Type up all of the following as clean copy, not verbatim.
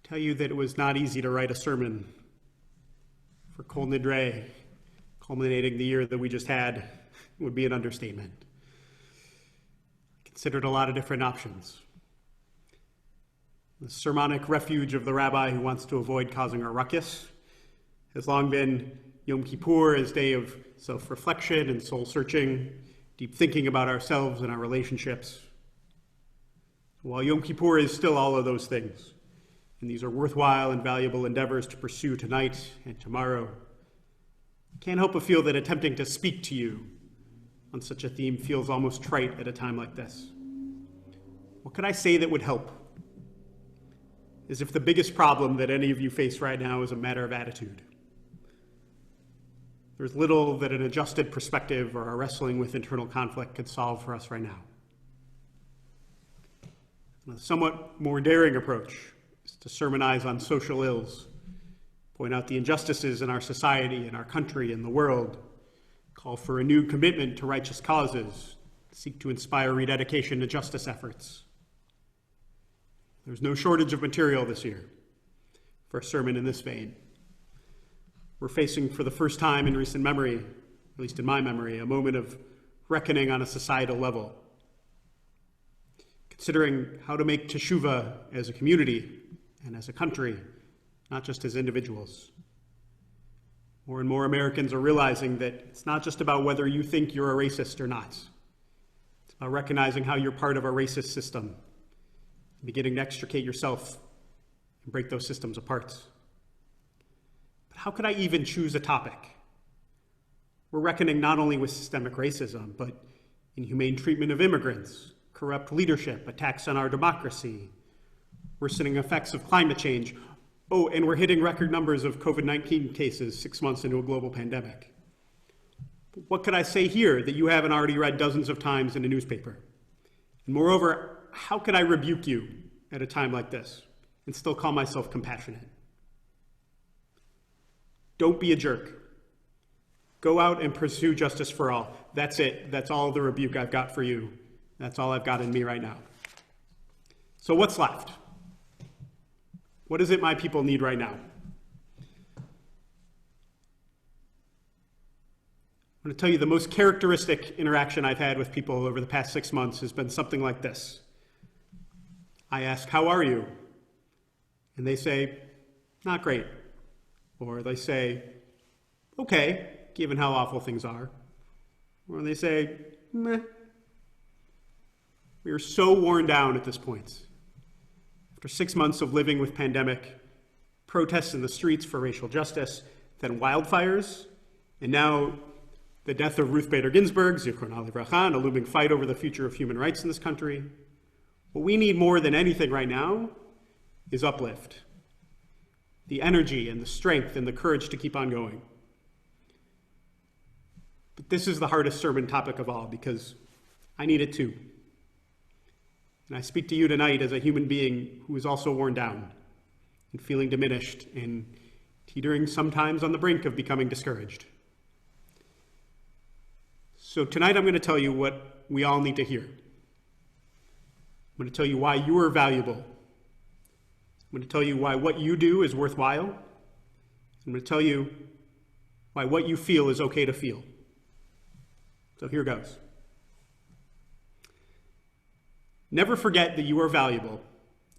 tell you that it was not easy to write a sermon for Kol Nidre, culminating the year that we just had, would be an understatement. I considered a lot of different options. The sermonic refuge of the rabbi who wants to avoid causing a ruckus has long been Yom Kippur as day of self-reflection and soul-searching, deep thinking about ourselves and our relationships. While Yom Kippur is still all of those things, and these are worthwhile and valuable endeavors to pursue tonight and tomorrow, I can't help but feel that attempting to speak to you on such a theme feels almost trite at a time like this. What could I say that would help? As if the biggest problem that any of you face right now is a matter of attitude. There's little that an adjusted perspective or a wrestling with internal conflict could solve for us right now. A somewhat more daring approach is to sermonize on social ills, point out the injustices in our society, in our country, in the world, call for a new commitment to righteous causes, seek to inspire rededication to justice efforts. There's no shortage of material this year for a sermon in this vein. We're facing, for the first time in recent memory, at least in my memory, a moment of reckoning on a societal level. Considering how to make teshuvah as a community and as a country, not just as individuals. More and more Americans are realizing that it's not just about whether you think you're a racist or not. It's about recognizing how you're part of a racist system, and beginning to extricate yourself and break those systems apart. But how could I even choose a topic? We're reckoning not only with systemic racism, but inhumane treatment of immigrants, corrupt leadership, attacks on our democracy, worsening effects of climate change. Oh, and we're hitting record numbers of COVID-19 cases 6 months into a global pandemic. What could I say here that you haven't already read dozens of times in a newspaper? And moreover, how could I rebuke you at a time like this and still call myself compassionate? Don't be a jerk. Go out and pursue justice for all. That's it. That's all the rebuke I've got for you. That's all I've got in me right now. So what's left? What is it my people need right now? I'm going to tell you the most characteristic interaction I've had with people over the past 6 months has been something like this. I ask, how are you? And they say, not great. Or they say, okay, given how awful things are. Or they say, meh. We are so worn down at this point. After 6 months of living with pandemic, protests in the streets for racial justice, then wildfires, and now the death of Ruth Bader Ginsburg, Zichronah Livracha, and a looming fight over the future of human rights in this country. What we need more than anything right now is uplift. The energy and the strength and the courage to keep on going. But this is the hardest sermon topic of all because I need it too. And I speak to you tonight as a human being who is also worn down and feeling diminished and teetering sometimes on the brink of becoming discouraged. So tonight I'm going to tell you what we all need to hear. I'm going to tell you why you are valuable. I'm going to tell you why what you do is worthwhile. I'm going to tell you why what you feel is okay to feel. So here goes. Never forget that you are valuable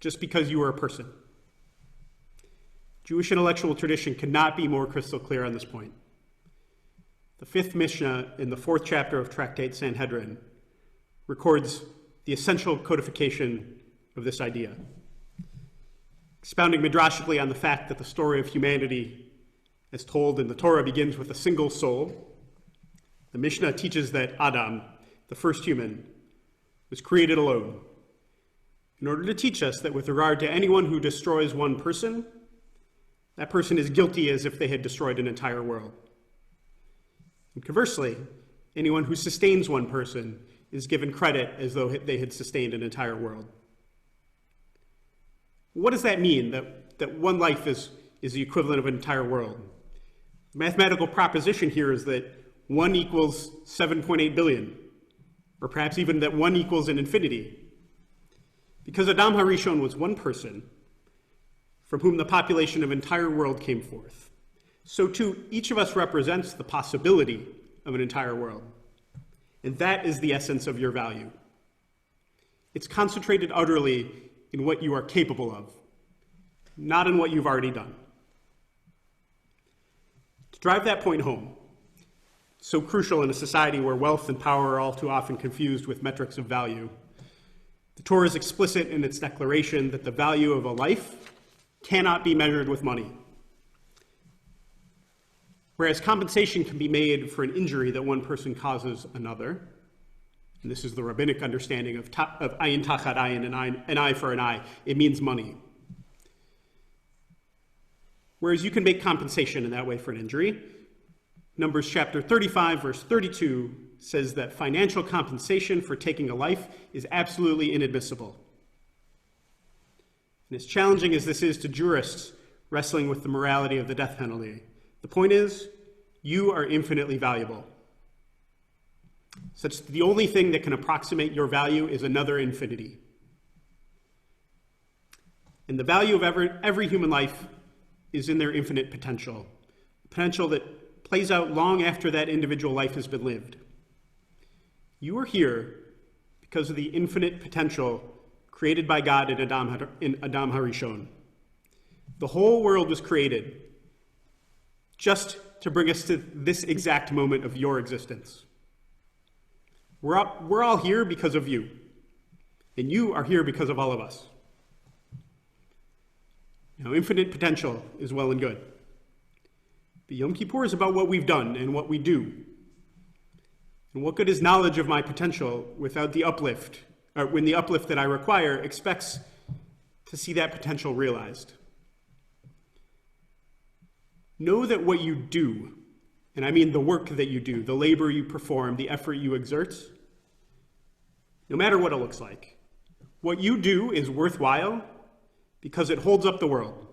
just because you are a person. Jewish intellectual tradition cannot be more crystal clear on this point. The 5th Mishnah in the 4th chapter of Tractate Sanhedrin records the essential codification of this idea. Expounding midrashically on the fact that the story of humanity, as told in the Torah, begins with a single soul, the Mishnah teaches that Adam, the first human, was created alone, in order to teach us that with regard to anyone who destroys one person, that person is guilty as if they had destroyed an entire world. And conversely, anyone who sustains one person is given credit as though they had sustained an entire world. What does that mean, that one life is the equivalent of an entire world? The mathematical proposition here is that 1 equals 7.8 billion. Or perhaps even that 1 equals an infinity. Because Adam HaRishon was one person, from whom the population of an entire world came forth. So too, each of us represents the possibility of an entire world. And that is the essence of your value. It's concentrated utterly in what you are capable of, not in what you've already done. To drive that point home, so crucial in a society where wealth and power are all too often confused with metrics of value, the Torah is explicit in its declaration that the value of a life cannot be measured with money. Whereas compensation can be made for an injury that one person causes another, and this is the rabbinic understanding of ayin tachat ayin, an eye for an eye, it means money. Whereas you can make compensation in that way for an injury, Numbers chapter 35, verse 32 says that financial compensation for taking a life is absolutely inadmissible. And as challenging as this is to jurists wrestling with the morality of the death penalty, the point is, you are infinitely valuable. Such that the only thing that can approximate your value is another infinity. And the value of every human life is in their infinite potential, potential that plays out long after that individual life has been lived. You are here because of the infinite potential created by God in Adam HaRishon. The whole world was created just to bring us to this exact moment of your existence. We're all here because of you, and you are here because of all of us. Now, infinite potential is well and good. But Yom Kippur is about what we've done and what we do. And what good is knowledge of my potential without the uplift, or when the uplift that I require expects to see that potential realized? Know that what you do, and I mean the work that you do, the labor you perform, the effort you exert, no matter what it looks like, what you do is worthwhile because it holds up the world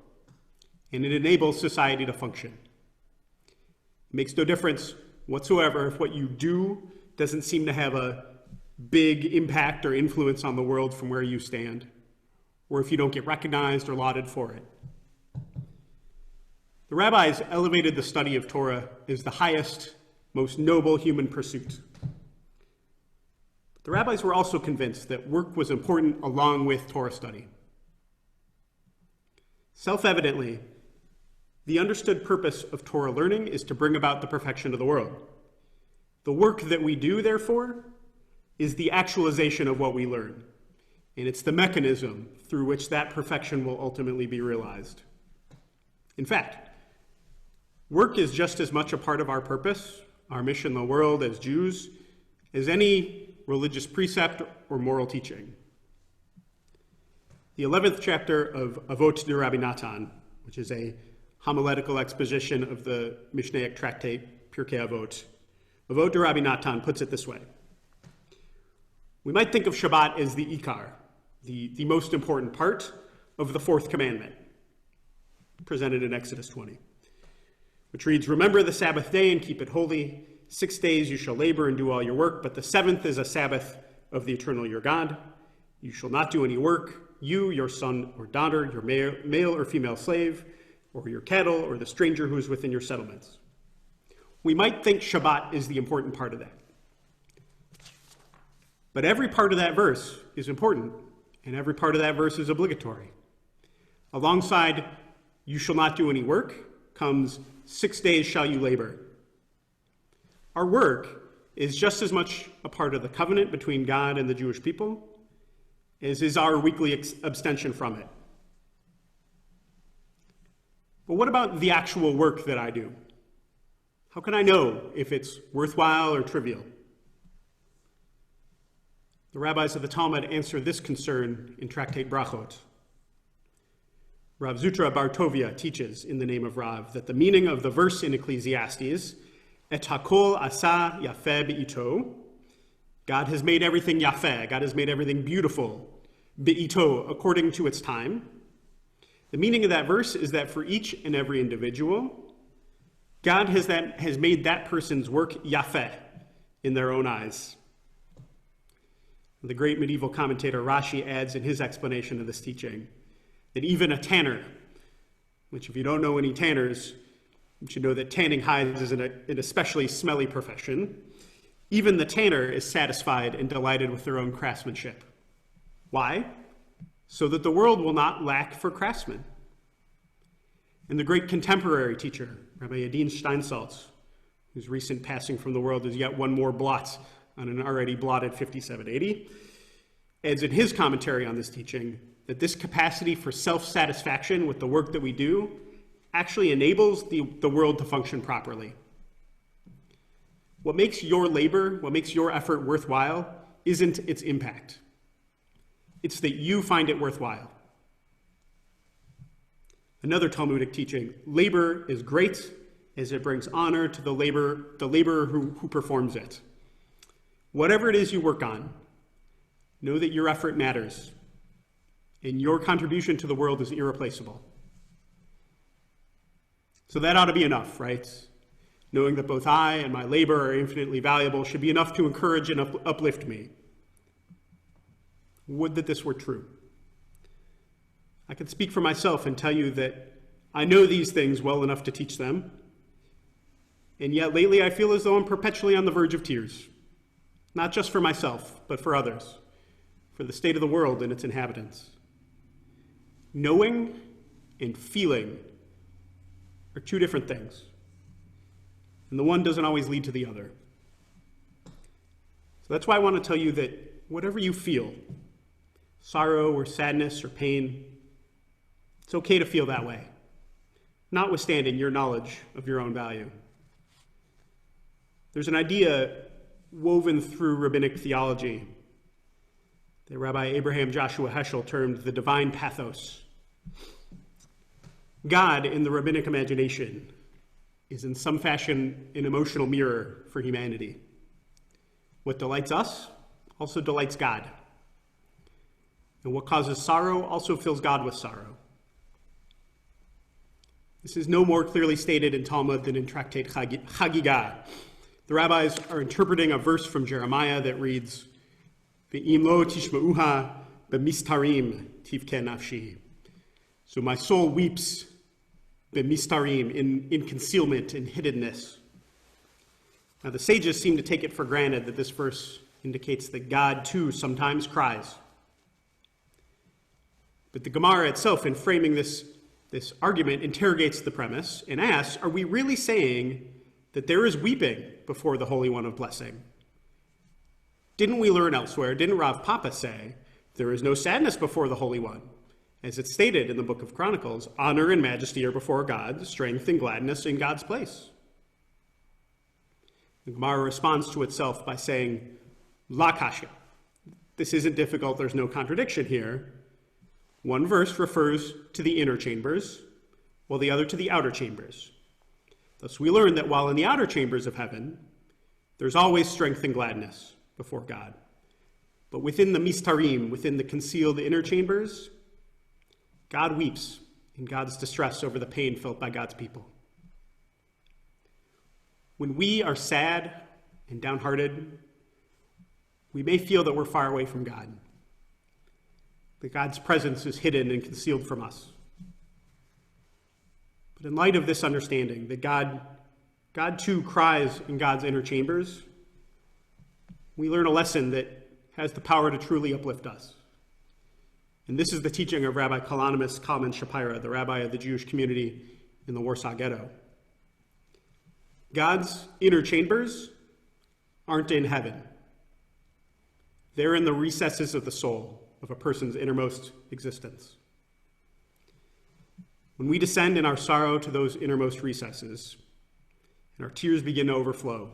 and it enables society to function. It makes no difference whatsoever if what you do doesn't seem to have a big impact or influence on the world from where you stand, or if you don't get recognized or lauded for it. The rabbis elevated the study of Torah as the highest, most noble human pursuit. But the rabbis were also convinced that work was important along with Torah study. Self-evidently, the understood purpose of Torah learning is to bring about the perfection of the world. The work that we do, therefore, is the actualization of what we learn, and it's the mechanism through which that perfection will ultimately be realized. In fact, work is just as much a part of our purpose, our mission in the world as Jews, as any religious precept or moral teaching. The 11th chapter of Avot de Rabbi Natan, which is a homiletical exposition of the Mishnaic tractate Pirkei Avot, Avot de Rabbi Natan puts it this way. We might think of Shabbat as the Ikar, the most important part of the fourth commandment, presented in Exodus 20, which reads, "Remember the Sabbath day and keep it holy. 6 days you shall labor and do all your work, but the seventh is a Sabbath of the eternal your God. You shall not do any work, you, your son or daughter, your male or female slave, or your cattle, or the stranger who is within your settlements." We might think Shabbat is the important part of that. But every part of that verse is important, and every part of that verse is obligatory. Alongside, you shall not do any work, comes 6 days shall you labor. Our work is just as much a part of the covenant between God and the Jewish people as is our weekly abstention from it. But what about the actual work that I do? How can I know if it's worthwhile or trivial? The rabbis of the Talmud answer this concern in Tractate Brachot. Rav Zutra Bar Tovia teaches in the name of Rav that the meaning of the verse in Ecclesiastes, Et hakol asa yafeh be'ito, God has made everything yafeh, God has made everything beautiful, be'ito, according to its time. The meaning of that verse is that for each and every individual, God has made that person's work yafeh in their own eyes. The great medieval commentator Rashi adds in his explanation of this teaching that even a tanner which if you don't know any tanners, you should know that tanning hides is an especially smelly profession. Even the tanner is satisfied and delighted with their own craftsmanship. Why? So that the world will not lack for craftsmen. And the great contemporary teacher, Rabbi Yadin Steinsaltz, whose recent passing from the world is yet one more blot on an already blotted 5780, adds in his commentary on this teaching that this capacity for self-satisfaction with the work that we do actually enables the world to function properly. What makes your labor, what makes your effort worthwhile, isn't its impact. It's that you find it worthwhile. Another Talmudic teaching, labor is great as it brings honor to the laborer who performs it. Whatever it is you work on, know that your effort matters, and your contribution to the world is irreplaceable. So that ought to be enough, right? Knowing that both I and my labor are infinitely valuable should be enough to encourage and uplift me. Would that this were true. I can speak for myself and tell you that I know these things well enough to teach them, and yet lately I feel as though I'm perpetually on the verge of tears, not just for myself, but for others, for the state of the world and its inhabitants. Knowing and feeling are two different things, and the one doesn't always lead to the other. So that's why I want to tell you that whatever you feel, sorrow or sadness or pain, it's okay to feel that way, notwithstanding your knowledge of your own value. There's an idea woven through rabbinic theology that Rabbi Abraham Joshua Heschel termed the divine pathos. God, in the rabbinic imagination, is in some fashion an emotional mirror for humanity. What delights us also delights God. And what causes sorrow also fills God with sorrow. This is no more clearly stated in Talmud than in Tractate Chagigah. The rabbis are interpreting a verse from Jeremiah that reads, Ve'im lo tishma'uha b'mistarim tivke nafshi. So my soul weeps b'mistarim, in concealment, in hiddenness. Now the sages seem to take it for granted that this verse indicates that God too sometimes cries. But the Gemara itself, in framing this argument, interrogates the premise and asks, are we really saying that there is weeping before the Holy One of Blessing? Didn't we learn elsewhere, didn't Rav Papa say, there is no sadness before the Holy One? As it's stated in the book of Chronicles, honor and majesty are before God, strength and gladness in God's place. The Gemara responds to itself by saying, La kasha. This isn't difficult, there's no contradiction here. One verse refers to the inner chambers, while the other to the outer chambers. Thus we learn that while in the outer chambers of heaven, there's always strength and gladness before God. But within the mistarim, within the concealed inner chambers, God weeps in God's distress over the pain felt by God's people. When we are sad and downhearted, we may feel that we're far away from God, that God's presence is hidden and concealed from us. But in light of this understanding that God too cries in God's inner chambers, we learn a lesson that has the power to truly uplift us. And this is the teaching of Rabbi Kalanimus Kalman Shapira, the rabbi of the Jewish community in the Warsaw Ghetto. God's inner chambers aren't in heaven. They're in the recesses of the soul, of a person's innermost existence. When we descend in our sorrow to those innermost recesses, and our tears begin to overflow,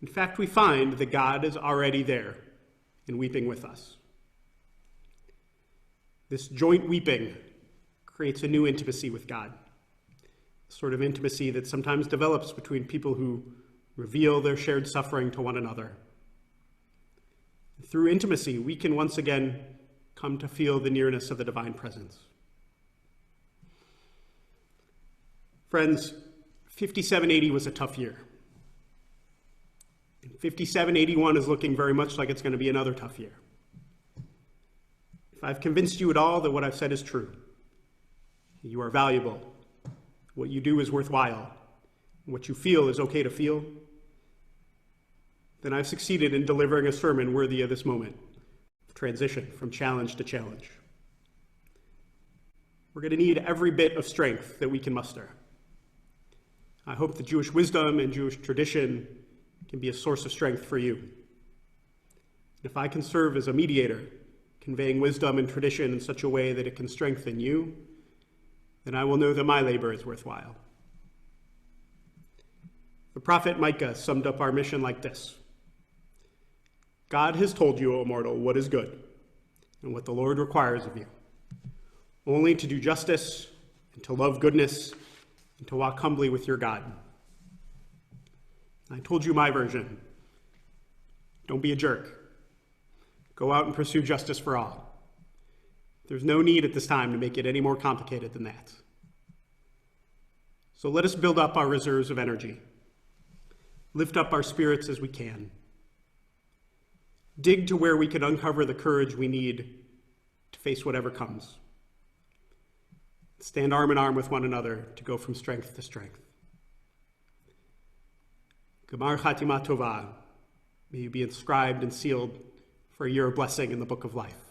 in fact, we find that God is already there and weeping with us. This joint weeping creates a new intimacy with God, a sort of intimacy that sometimes develops between people who reveal their shared suffering to one another. Through intimacy, we can once again come to feel the nearness of the divine presence. Friends, 5780 was a tough year. 5781 is looking very much like it's going to be another tough year. If I've convinced you at all that what I've said is true, you are valuable, what you do is worthwhile, what you feel is okay to feel, then I've succeeded in delivering a sermon worthy of this moment of transition from challenge to challenge. We're going to need every bit of strength that we can muster. I hope that Jewish wisdom and Jewish tradition can be a source of strength for you. If I can serve as a mediator, conveying wisdom and tradition in such a way that it can strengthen you, then I will know that my labor is worthwhile. The prophet Micah summed up our mission like this: God has told you, O mortal, what is good and what the Lord requires of you, only to do justice and to love goodness and to walk humbly with your God. I told you my version. Don't be a jerk. Go out and pursue justice for all. There's no need at this time to make it any more complicated than that. So let us build up our reserves of energy. Lift up our spirits as we can. Dig to where we can uncover the courage we need to face whatever comes. Stand arm in arm with one another to go from strength to strength. Gemar Chatima Tova, may you be inscribed and sealed for a year of blessing in the book of life.